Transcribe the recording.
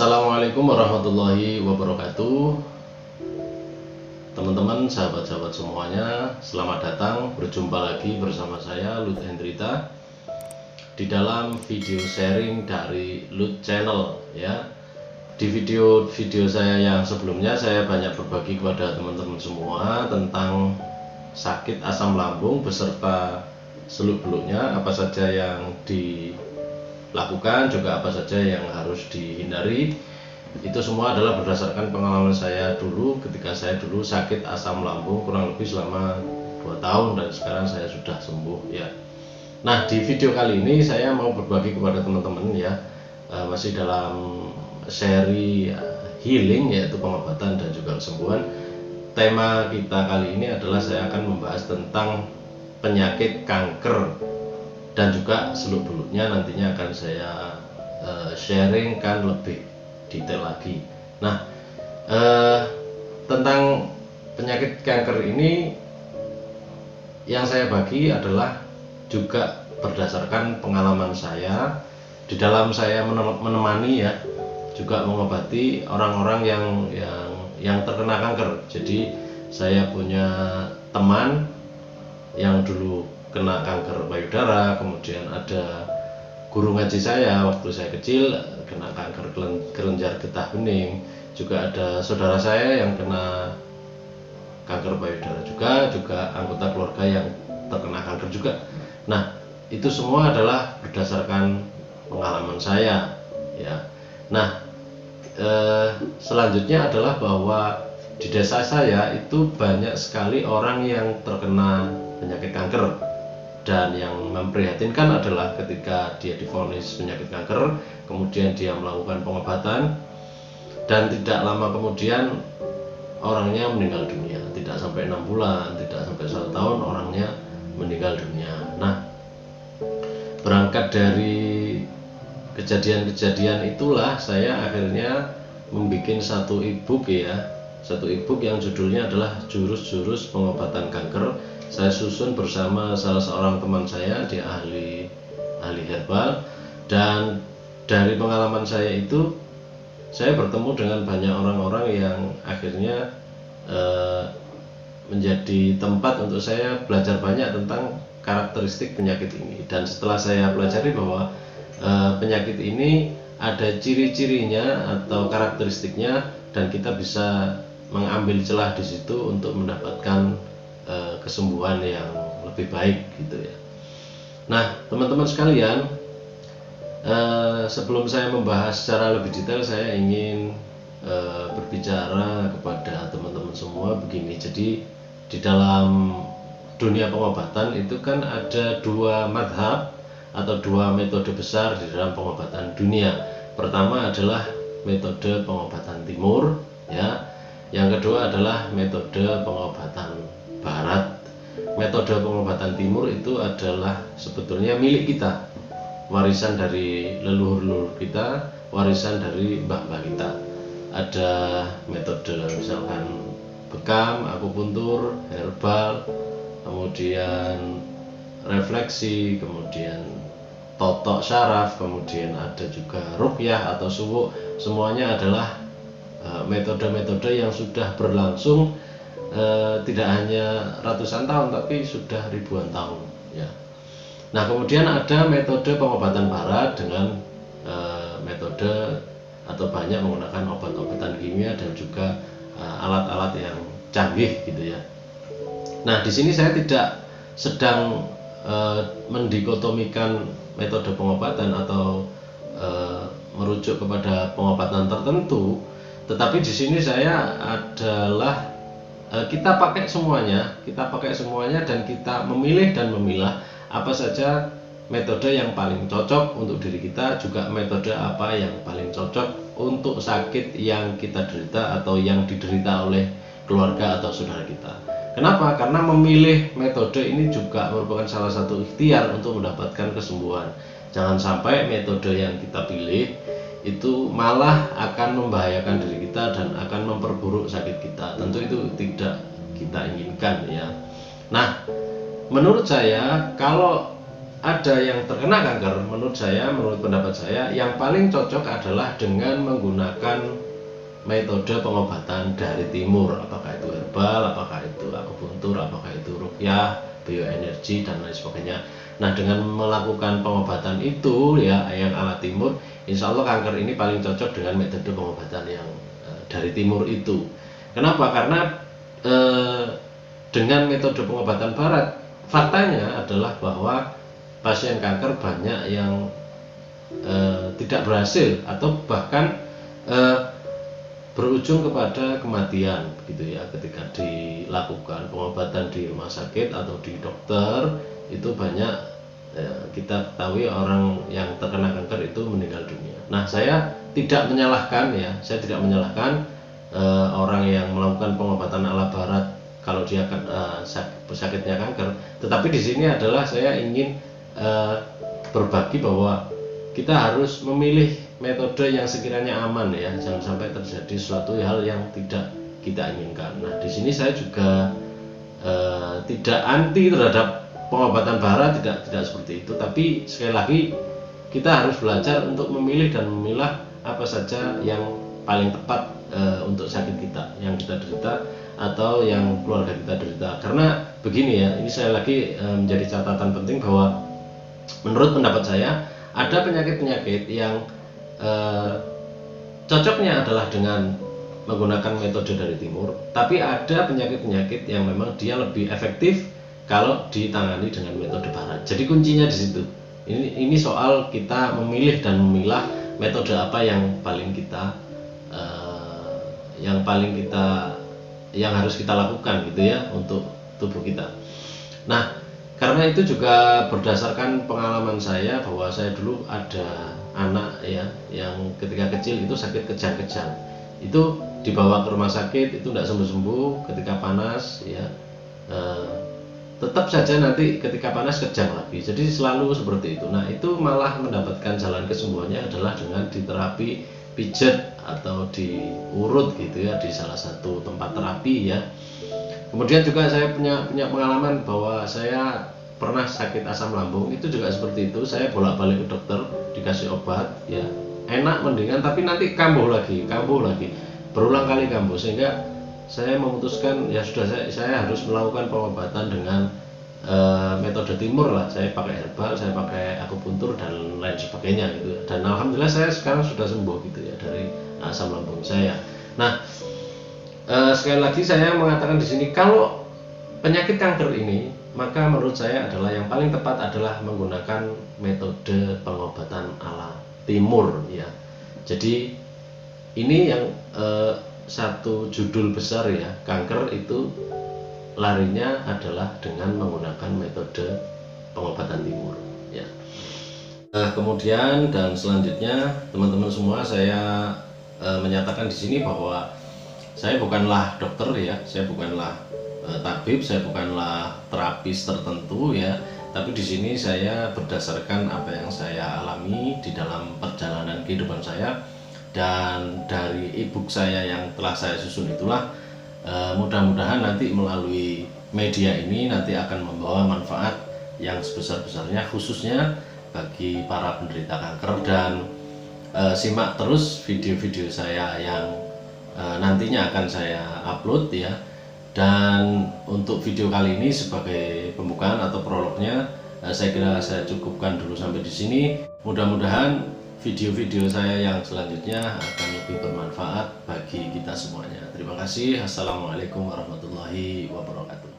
Assalamualaikum warahmatullahi wabarakatuh. Teman-teman, sahabat-sahabat semuanya, selamat datang. Berjumpa lagi bersama saya Lut Hendrita di dalam video sharing dari Lut Channel ya. Di video saya yang sebelumnya saya banyak berbagi kepada teman-teman semua tentang sakit asam lambung beserta seluk-beluknya, apa saja yang dilakukan, juga apa saja yang harus dihindari. Itu semua adalah berdasarkan pengalaman saya dulu ketika saya dulu sakit asam lambung kurang lebih selama 2 tahun dan sekarang saya sudah sembuh ya. Nah, di video kali ini saya mau berbagi kepada teman-teman ya, masih dalam seri healing, yaitu pengobatan dan juga kesembuhan. Tema kita kali ini adalah saya akan membahas tentang penyakit kanker dan juga seluk-beluknya. Nantinya akan saya sharingkan lebih detail lagi. Nah, tentang penyakit kanker ini yang saya bagi adalah juga berdasarkan pengalaman saya di dalam saya menemani ya, juga mengobati orang-orang yang terkena kanker. Jadi saya punya teman yang dulu kena kanker payudara, kemudian ada guru ngaji saya waktu saya kecil kena kanker kelenjar getah bening, juga ada saudara saya yang kena kanker payudara juga anggota keluarga yang terkena kanker juga. Nah, itu semua adalah berdasarkan pengalaman saya ya. Nah, selanjutnya adalah bahwa di desa saya itu banyak sekali orang yang terkena penyakit kanker, dan yang memprihatinkan adalah ketika dia divonis penyakit kanker, kemudian dia melakukan pengobatan dan tidak lama kemudian orangnya meninggal dunia. Tidak sampai 6 bulan, tidak sampai 1 tahun orangnya meninggal dunia. Nah, berangkat dari kejadian-kejadian itulah saya akhirnya membuat satu e-book ya, satu e-book yang judulnya adalah Jurus-Jurus Pengobatan Kanker. Saya susun bersama salah seorang teman saya, dia ahli herbal, dan dari pengalaman saya itu saya bertemu dengan banyak orang-orang yang akhirnya menjadi tempat untuk saya belajar banyak tentang karakteristik penyakit ini. Dan setelah saya pelajari bahwa penyakit ini ada ciri-cirinya atau karakteristiknya, dan kita bisa mengambil celah di situ untuk mendapatkan kesembuhan yang lebih baik gitu ya. Nah, teman-teman sekalian, sebelum saya membahas secara lebih detail, saya ingin berbicara kepada teman-teman semua begini. Jadi di dalam dunia pengobatan itu kan ada 2 madhab atau 2 metode besar di dalam pengobatan dunia. Pertama adalah metode pengobatan timur ya. Yang kedua adalah metode pengobatan barat. Metode pengobatan timur itu adalah sebetulnya milik kita, warisan dari leluhur-leluhur kita, warisan dari mbah-mbah kita. Ada metode misalkan bekam, akupuntur, herbal, kemudian refleksi, kemudian totok syaraf, kemudian ada juga ruqyah atau suwuk. Semuanya adalah metode-metode yang sudah berlangsung tidak hanya ratusan tahun tapi sudah ribuan tahun ya. Nah, kemudian ada metode pengobatan barat dengan metode atau banyak menggunakan obat-obatan kimia dan juga alat-alat yang canggih gitu ya. Nah, di sini saya tidak sedang mendikotomikan metode pengobatan atau merujuk kepada pengobatan tertentu, tetapi di sini saya adalah kita pakai semuanya dan kita memilih dan memilah apa saja metode yang paling cocok untuk diri kita, juga metode apa yang paling cocok untuk sakit yang kita derita atau yang diderita oleh keluarga atau saudara kita. Kenapa? Karena memilih metode ini juga merupakan salah satu ikhtiar untuk mendapatkan kesembuhan. Jangan sampai metode yang kita pilih itu malah akan membahayakan diri kita dan akan memperburuk sakit kita. Tentu itu tidak kita inginkan ya. Nah, menurut saya kalau ada yang terkena kanker, menurut pendapat saya, yang paling cocok adalah dengan menggunakan metode pengobatan dari timur, apakah itu herbal, apakah itu akupuntur, apakah itu ruqyah, bioenergi dan lain sebagainya. Nah, dengan melakukan pengobatan itu ya yang ala timur, insya Allah kanker ini paling cocok dengan metode pengobatan yang dari timur itu. Kenapa? Karena dengan metode pengobatan barat, faktanya adalah bahwa pasien kanker banyak yang tidak berhasil atau bahkan berujung kepada kematian begitu ya, ketika dilakukan pengobatan di rumah sakit atau di dokter. Itu banyak kita ketahui orang yang terkena kanker itu meninggal dunia. Nah, saya tidak menyalahkan ya, orang yang melakukan pengobatan ala barat kalau dia sakitnya kanker. Tetapi di sini adalah saya ingin berbagi bahwa kita harus memilih metode yang sekiranya aman ya, jangan sampai terjadi suatu hal yang tidak kita inginkan. Nah, di sini saya juga tidak anti terhadap pengobatan barat, tidak seperti itu, tapi sekali lagi kita harus belajar untuk memilih dan memilah apa saja yang paling tepat untuk sakit kita yang kita derita atau yang keluarga kita derita. Karena begini ya, ini saya lagi menjadi catatan penting bahwa menurut pendapat saya ada penyakit-penyakit yang cocoknya adalah dengan menggunakan metode dari timur, tapi ada penyakit-penyakit yang memang dia lebih efektif kalau ditangani dengan metode barat. Jadi kuncinya di situ. Ini soal kita memilih dan memilah metode apa yang harus kita lakukan gitu ya untuk tubuh kita. Nah, karena itu juga berdasarkan pengalaman saya bahwa saya dulu ada anak ya yang ketika kecil itu sakit kejang-kejang. Itu dibawa ke rumah sakit, itu tidak sembuh-sembuh, ketika panas ya tetap saja nanti ketika panas kejang lagi. Jadi selalu seperti itu. Nah, itu malah mendapatkan jalan kesembuhannya adalah dengan diterapi pijat atau diurut gitu ya di salah satu tempat terapi ya. Kemudian juga saya punya pengalaman bahwa saya pernah sakit asam lambung, itu juga seperti itu. Saya bolak-balik ke dokter, dikasih obat ya, enak mendingan, tapi nanti kambuh lagi, berulang kali kambuh, sehingga saya memutuskan ya sudah, saya harus melakukan pengobatan dengan metode timur lah. Saya pakai herbal, saya pakai akupuntur dan lain sebagainya gitu. Dan alhamdulillah saya sekarang sudah sembuh gitu ya dari asam lambung saya. Nah, sekali lagi saya mengatakan di sini kalau penyakit kanker ini, maka menurut saya adalah yang paling tepat adalah menggunakan metode pengobatan ala timur ya. Jadi ini yang satu judul besar ya, kanker itu larinya adalah dengan menggunakan metode pengobatan timur ya. Kemudian dan selanjutnya teman-teman semua, saya menyatakan di sini bahwa saya bukanlah dokter ya, saya bukanlah tabib, saya bukanlah terapis tertentu ya, tapi di sini saya berdasarkan apa yang saya alami di dalam perjalanan kehidupan saya dan dari e-book saya yang telah saya susun itulah. Mudah-mudahan nanti melalui media ini nanti akan membawa manfaat yang sebesar-besarnya khususnya bagi para penderita kanker. Dan simak terus video-video saya yang nantinya akan saya upload ya. Dan untuk video kali ini sebagai pembukaan atau prolognya, saya kira saya cukupkan dulu sampai di sini. Mudah-mudahan video-video saya yang selanjutnya akan lebih bermanfaat bagi kita semuanya. Terima kasih. Assalamualaikum warahmatullahi wabarakatuh.